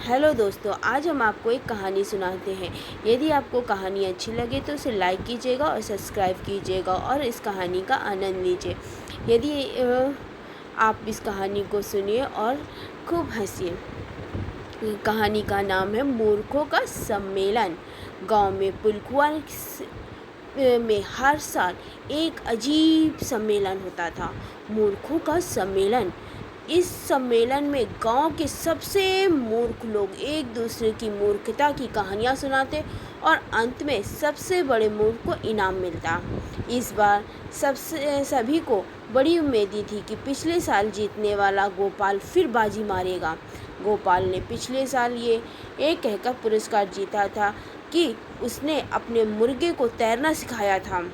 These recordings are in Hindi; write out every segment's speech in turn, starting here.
हेलो दोस्तों, आज हम आपको एक कहानी सुनाते हैं। यदि आपको कहानी अच्छी लगे तो उसे लाइक कीजिएगा और सब्सक्राइब कीजिएगा और इस कहानी का आनंद लीजिए। यदि आप इस कहानी को सुनिए और खूब हंसिए। कहानी का नाम है मूर्खों का सम्मेलन। गांव में पुलकुआ में हर साल एक अजीब सम्मेलन होता था, मूर्खों का सम्मेलन। इस सम्मेलन में गांव के सबसे मूर्ख लोग एक दूसरे की मूर्खता की कहानियां सुनाते और अंत में सबसे बड़े मूर्ख को इनाम मिलता। इस बार सभी को बड़ी उम्मीद थी कि पिछले साल जीतने वाला गोपाल फिर बाजी मारेगा। गोपाल ने पिछले साल ये कहकर पुरस्कार जीता था कि उसने अपने मुर्गे को तैरना सिखाया था,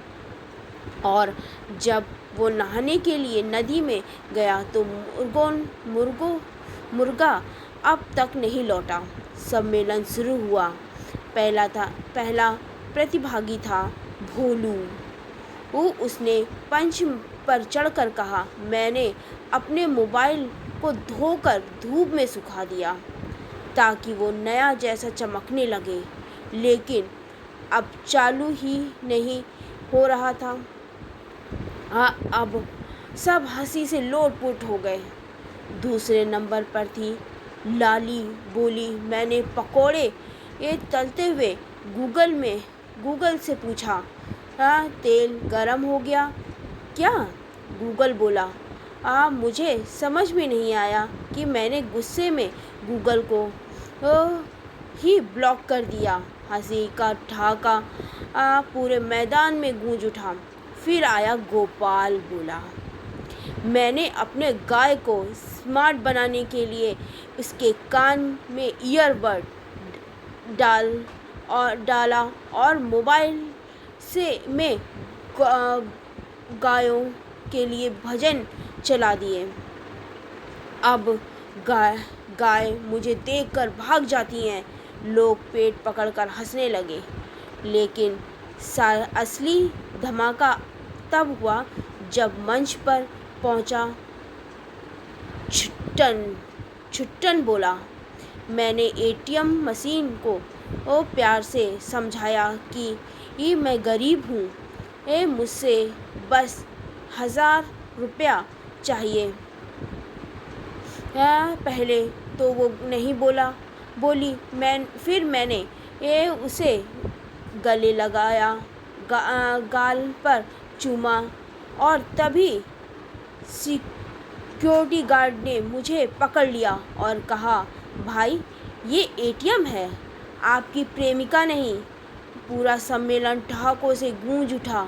और जब वो नहाने के लिए नदी में गया तो मुर्गा अब तक नहीं लौटा। सम्मेलन शुरू हुआ। पहला प्रतिभागी था भोलू। उसने पंच पर चढ़कर कहा, मैंने अपने मोबाइल को धोकर धूप में सुखा दिया ताकि वो नया जैसा चमकने लगे, लेकिन अब चालू ही नहीं हो रहा था। अब सब हंसी से लोटपोट हो गए। दूसरे नंबर पर थी लाली। बोली, मैंने पकोड़े तलते हुए गूगल से पूछा, तेल गरम हो गया क्या? गूगल बोला, मुझे समझ में नहीं आया कि मैंने गुस्से में गूगल को ही ब्लॉक कर दिया। हंसी का ठहाका पूरे मैदान में गूंज उठा। फिर आया गोपाल। बोला, मैंने अपने गाय को स्मार्ट बनाने के लिए उसके कान में ईयरबड डाला और मोबाइल में गायों के लिए भजन चला दिए। अब गाय मुझे देखकर भाग जाती हैं। लोग पेट पकड़कर हंसने लगे। लेकिन असली धमाका तब हुआ जब मंच पर पहुंचा छुट्टन। बोला, मैंने एटीएम मशीन को प्यार से समझाया कि मैं गरीब हूँ, मुझसे बस 1000 रुपया चाहिए। पहले तो वो नहीं बोली। फिर मैंने उसे गले लगाया, गाल पर चूमा, और तभी सिक्योरिटी गार्ड ने मुझे पकड़ लिया और कहा, भाई ये एटीएम है, आपकी प्रेमिका नहीं। पूरा सम्मेलन ठहाकों से गूंज उठा।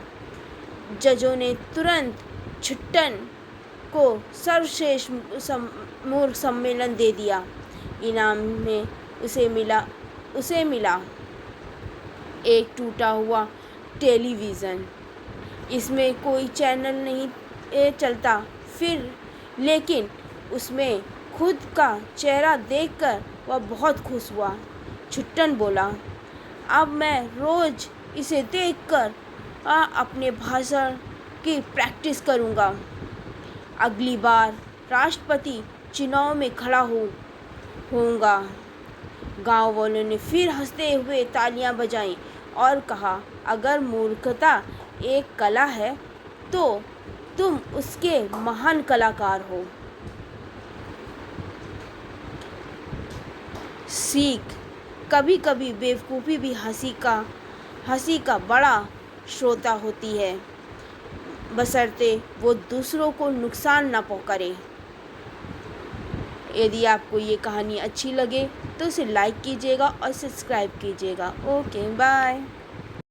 जजों ने तुरंत छुट्टन को सर्वश्रेष्ठ मूर्ख सम्मेलन दे दिया। इनाम में उसे मिला एक टूटा हुआ टेलीविज़न। इसमें कोई चैनल नहीं चलता लेकिन उसमें खुद का चेहरा देखकर वह बहुत खुश हुआ। छुट्टन बोला, अब मैं रोज़ इसे देखकर अपने भाषण की प्रैक्टिस करूँगा। अगली बार राष्ट्रपति चुनाव में खड़ा होऊंगा। गांव वालों ने फिर हंसते हुए तालियां बजाईं और कहा, अगर मूर्खता एक कला है तो तुम उसके महान कलाकार हो। सीख, कभी कभी बेवकूफ़ी भी हंसी का बड़ा श्रोता होती है, बशर्ते वो दूसरों को नुकसान ना पहुंचाए। यदि आपको ये कहानी अच्छी लगे तो उसे लाइक कीजिएगा और सब्सक्राइब कीजिएगा। Okay, bye.